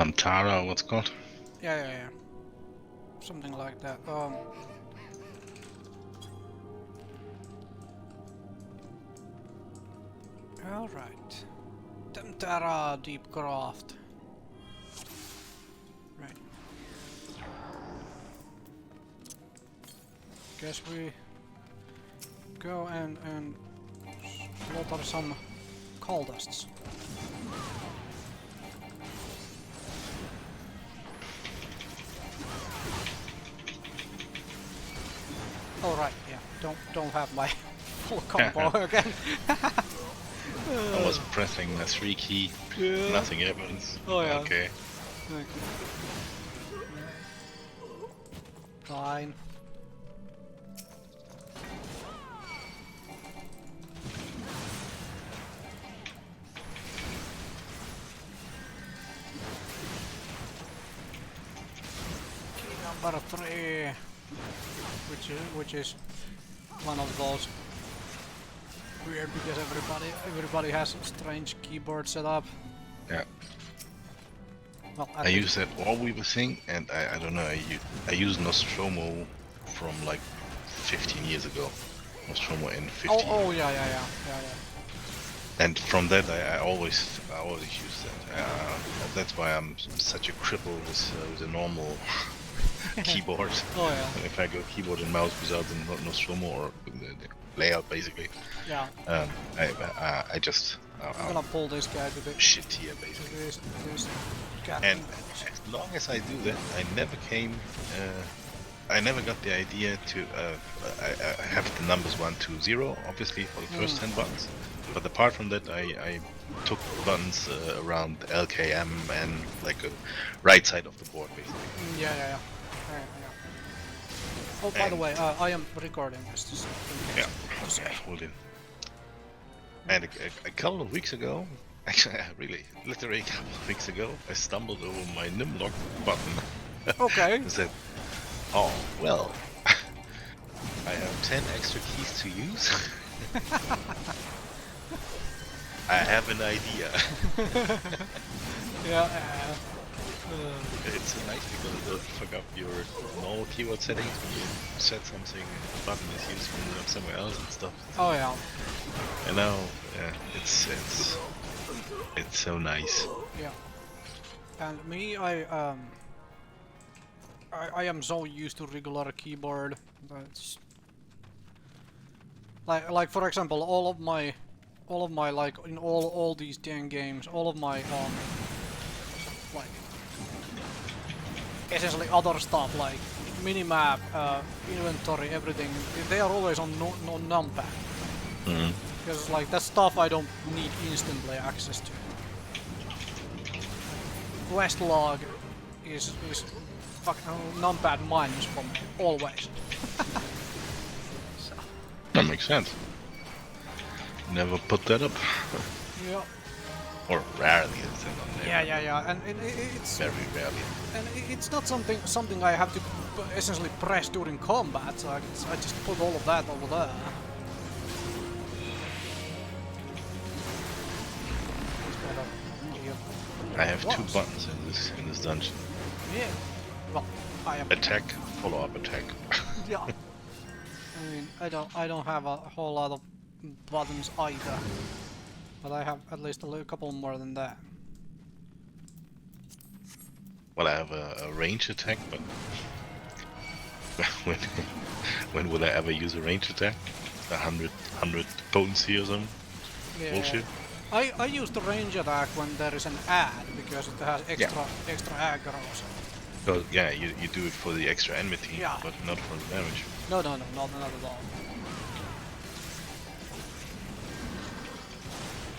Tam-Tara, what's it called? Yeah. Something like that. Alright. Tam-Tara Deep Craft. Right. Guess we go and slaughter some Caldusts. Oh right, yeah. Don't have my full combo again. I was pressing the 3 key, Yeah. nothing happens. Oh yeah. Okay. Fine. Key number 3, which is one of those weird because everybody has a strange keyboard setup. Yeah. Well, I use that All-Weaver thing, and I don't know, I use Nostromo from like 15 years ago. Nostromo in 15. Oh yeah. And from that I always use that. That's why I'm such a cripple with a normal keyboard. Oh yeah. If I go keyboard and mouse without the Nostromo or the layout basically. Yeah. I just I'm gonna pull this guy to the shit here basically. This cat. And as long as I do that, I never got the idea to I have the numbers 1 to 0 obviously for the first 10 buttons, but apart from that I took buttons around LKM and like a right side of the board basically. Yeah. Oh, by the way, I am recording this. To say. Hold in. And a couple of weeks ago, actually really, literally a couple of weeks ago, I stumbled over my Nimlock button. Okay. And said, oh, well, I have 10 extra keys to use. I have an idea. Yeah. It's nice because it will fuck up your normal keyword settings when you set something and the button is used from somewhere else and stuff. Oh yeah. And now, yeah, it's so nice. Yeah. And me, I am so used to regular keyboard. That's like for example, all of my like in all these dang games, all of my like essentially other stuff like minimap, inventory, everything, they are always on numpad. Mm-hmm. Because like that stuff I don't need instantly access to. Quest log is fucking numpad minus for me, always. So. That makes sense. Never put that up. Yeah. Or rarely it's on there. Yeah. And it's very rarely. And it's not something I have to essentially press during combat. So I just put all of that over there. I have 2 buttons in this dungeon. Yeah. Well, I am attack, follow up attack. Yeah. I mean, I don't have a whole lot of buttons either, but I have at least a couple more than that. Well, I have a range attack, but when would I ever use a range attack? 100 potency or something? Yeah. Bullshit. I use the range attack when there is an ad because it has extra aggro. So yeah, you do it for the extra enmity, yeah, but not for the damage. No, not at all.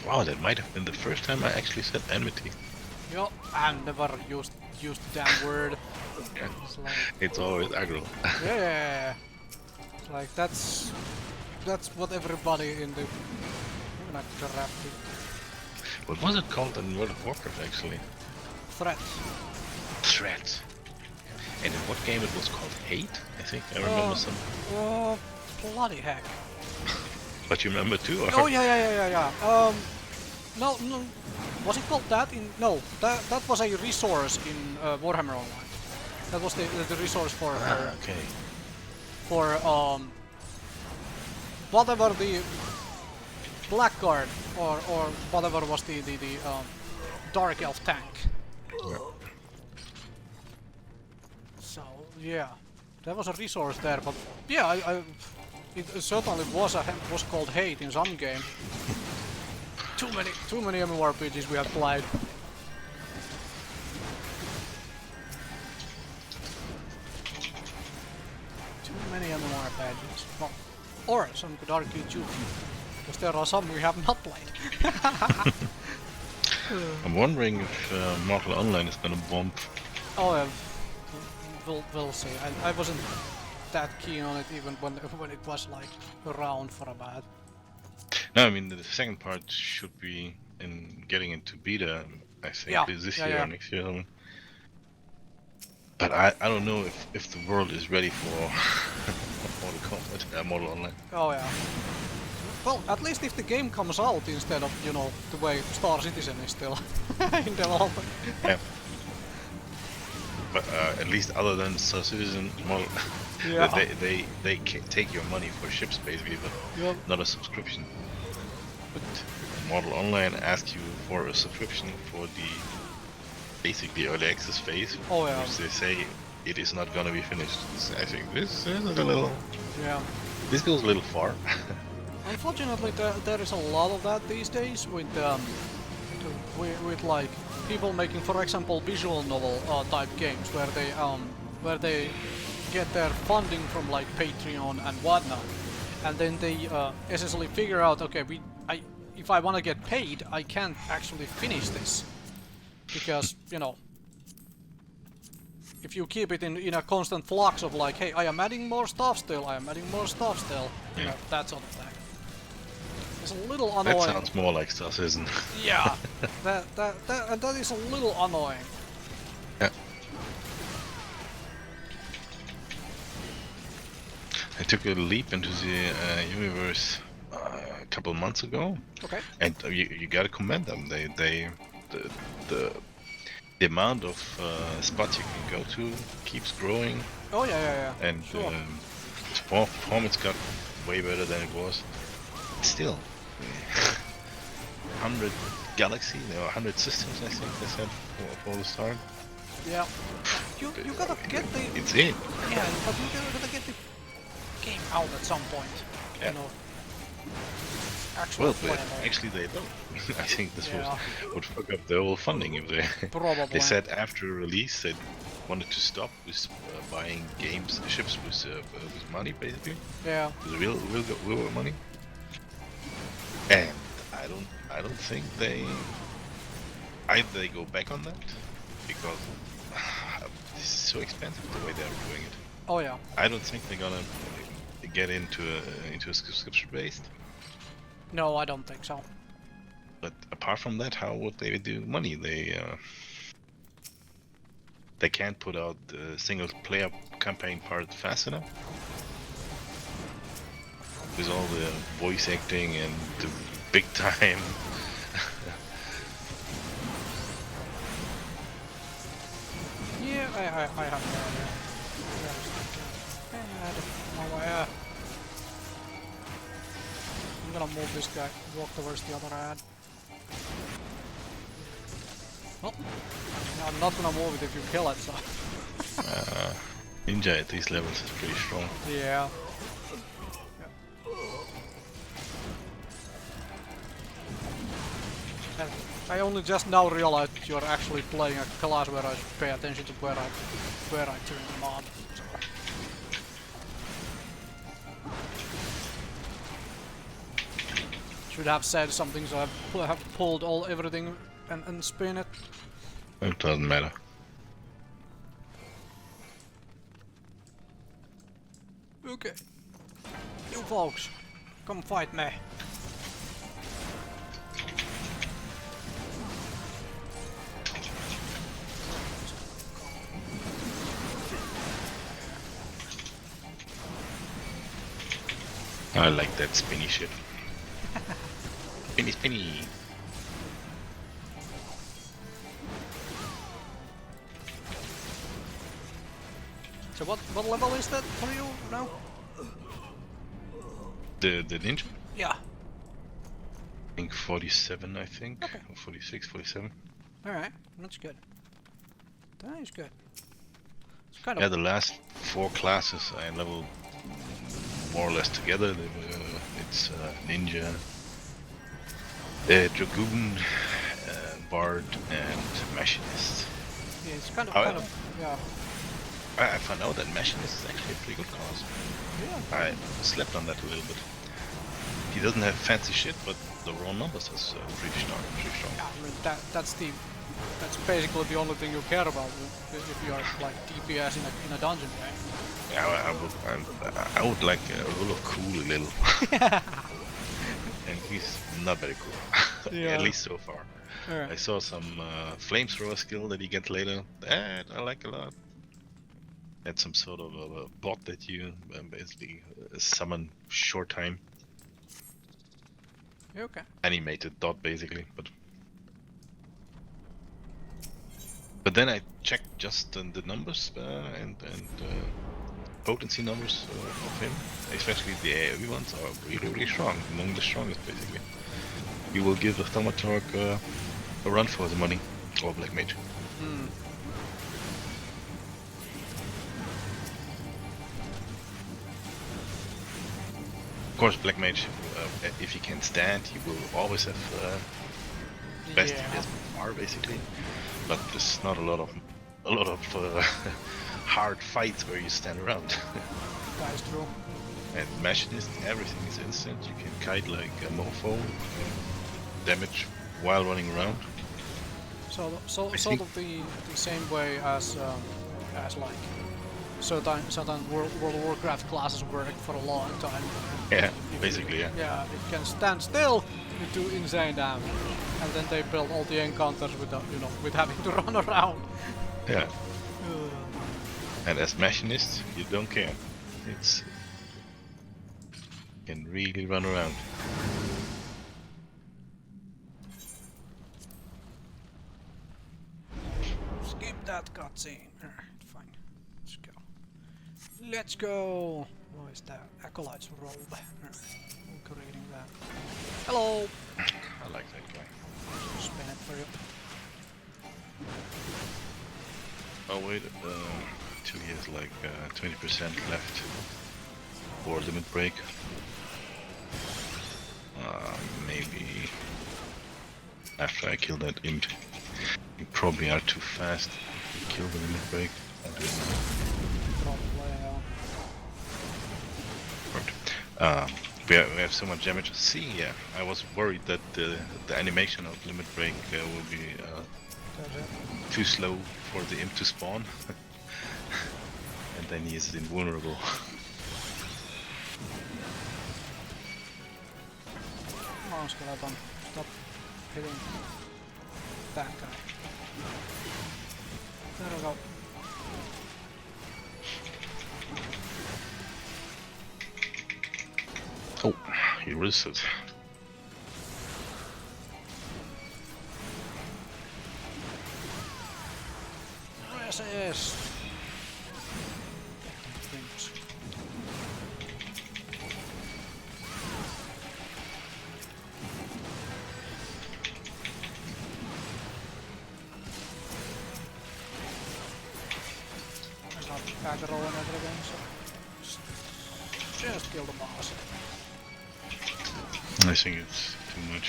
Wow, that might have been the first time I actually said enmity. Yup, I've never used the damn word. Yeah. Like, it's always aggro. Yeah. Like that's what everybody in the What was it called in World of Warcraft actually? Threat. And in what game it was called? Hate? I think I remember some. Bloody heck. But you remember too? Or? Oh yeah. No. Was it called that in? No, that was a resource in Warhammer Online. That was the resource for Okay. for whatever the Blackguard or whatever was the Dark Elf tank. Yeah. So yeah, there was a resource there, but yeah, it certainly was called hate in some game. Too many MMORPGs we have played. Too many MMORPGs. Well, or some could argue too few, because there are some we have not played. I'm wondering if Marvel Online is gonna bump. Oh yeah, we'll see. I wasn't that keen on it even when it was like around for a bit. No, I mean the second part should be in getting into beta. I think Yeah, this yeah, year yeah. or next year. Or something. But I don't know if the world is ready for Mortal Kombat, Mortal Online. Oh yeah. Well, at least if the game comes out instead of, you know, the way Star Citizen is still in development. Yeah. But at least other than Star Citizen, Yeah. they take your money for ships basically, but Yep. not a subscription. But Mortal Online asks you for a subscription for the basically early access phase, Oh yeah. which they say it is not gonna be finished. So I think this is a little. Yeah. This goes a little far. Unfortunately, there is a lot of that these days with like people making, for example, visual novel type games where they get their funding from like Patreon and whatnot, and then they essentially figure out, okay, if I want to get paid, I can't actually finish this because, you know, if you keep it in a constant flux of like, hey, I am adding more stuff still, you know, that sort of thing. It's a little annoying. That sounds more like Star Citizen. Yeah, that is a little annoying. Yeah. I took a leap into the universe a couple of months ago. Okay. And you gotta commend them. The amount of spots you can go to keeps growing. Oh yeah. And sure. performance got way better than it was. Still, 100 galaxy, 100 systems, I think they said for the start. Yeah. You gotta get the. It's in. Yeah, but you gotta get the game out at some point. Yeah. You know. Actually Well, but playable. actually they don't. I think this Yeah. would fuck up their whole funding if they. Probably. They said after release they wanted to stop with buying ships with money, basically, Yeah. with real money. And I don't think either they go back on that because this is so expensive the way they're doing it. Oh yeah. I don't think they're gonna get into a subscription based. No, I don't think so. But apart from that, how would they do money? They can't put out the single player campaign part fast enough. With all the voice acting and the big time. Yeah, I have no idea. I'm gonna move this guy, walk towards the other ad. Well, I'm not gonna move it if you kill it, so. Ninja at these levels is pretty strong. Yeah. And I only just now realized that you're actually playing a class where I should pay attention to where I turn them on. So. Should have said something, so I have pulled everything and spin it. It doesn't matter. Okay. You folks, come fight me. I like that spinny shit. Spinny. So what level is that for you now? The ninja? Yeah. I think 47, I think. Okay. Or 46, 47. Alright, that's good. That is good. It's kind Yeah, of... the last 4 classes I leveled more or less together. It's ninja, dragoon, bard, and machinist. Yeah, it's kind However, of, yeah. I found out that machinist is actually a pretty good class. Yeah. I slept on that a little bit. He doesn't have fancy shit, but the raw numbers is pretty strong. Yeah, I mean, that's basically the only thing you care about if you are like DPS in a dungeon game. Yeah, I would like a rule of cool a little. And he's not very cool. Yeah. At least so far. Alright. I saw some flamethrower skill that he gets later. That I like a lot. Had some sort of a bot that you basically summon short time. Okay. Animated dot basically, but then I checked just the numbers and potency numbers of him, especially the AoE ones are really strong, among the strongest basically. You will give a Tam-Tara a run for the money, or Black Mage. Of course, Black Mage, if he can stand, he will always have best DPS by far, basically. But there's not a lot of hard fights where you stand around. That is true. And Machinist, everything is instant. You can kite like a mofo, damage while running around. So sort of the same way as like certain World of Warcraft classes worked for a long time. Yeah, basically, yeah. Yeah, it can stand still, you do insane damage, and then they build all the encounters without, with having to run around. Yeah. And as Machinist, you don't care. It's you can really run around. Skip that cutscene. Fine. Let's go. Let's go. What is that? Acolyte's robe. I'm reading that. Hello. I like that guy. Spin it for you. Oh wait, till he has like 20% left for limit break. Maybe after I kill that imp. You probably are too fast to kill the limit break. I'll do it now. Probably, We have so much damage. See, yeah, I was worried that the animation of limit break will be too slow for the imp to spawn. And then he is invulnerable. Come on, skeleton. Stop hitting that guy. There we go. Oh, he resisted. Yes. Back roll and everything, so just kill the boss. I think it's too much.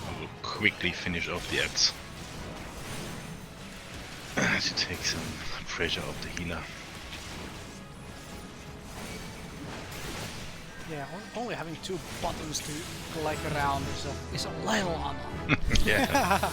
I will quickly finish off the ads to take some pressure off the healer. Yeah, only having 2 buttons to click around is a little annoying. Yeah.